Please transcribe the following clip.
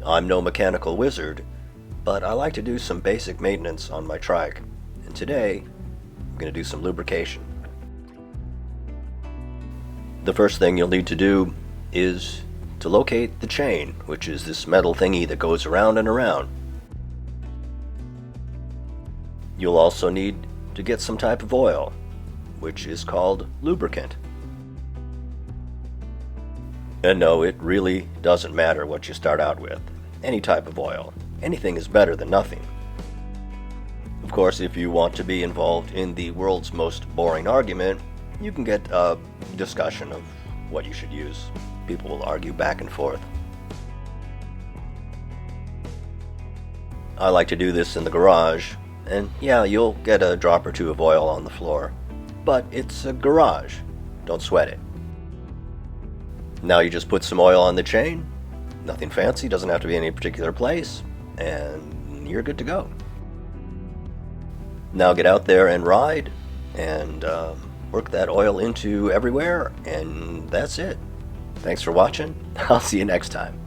I'm no mechanical wizard, but I like to do some basic maintenance on my trike, and today I'm going to do some lubrication. The first thing you'll need to do is to locate the chain, which is this metal thingy that goes around and around. You'll also need to get some type of oil, which is called lubricant. And no, it really doesn't matter what you start out with. Any type of oil. Anything is better than nothing. Of course, if you want to be involved in the world's most boring argument, you can get a discussion of what you should use. People will argue back and forth. I like to do this in the garage, and yeah, you'll get a drop or two of oil on the floor. But it's a garage. Don't sweat it. Now you just put some oil on the chain. Nothing fancy, doesn't have to be in any particular place, and you're good to go. Now get out there and ride, and work that oil into everywhere, and that's it. Thanks for watching. I'll see you next time.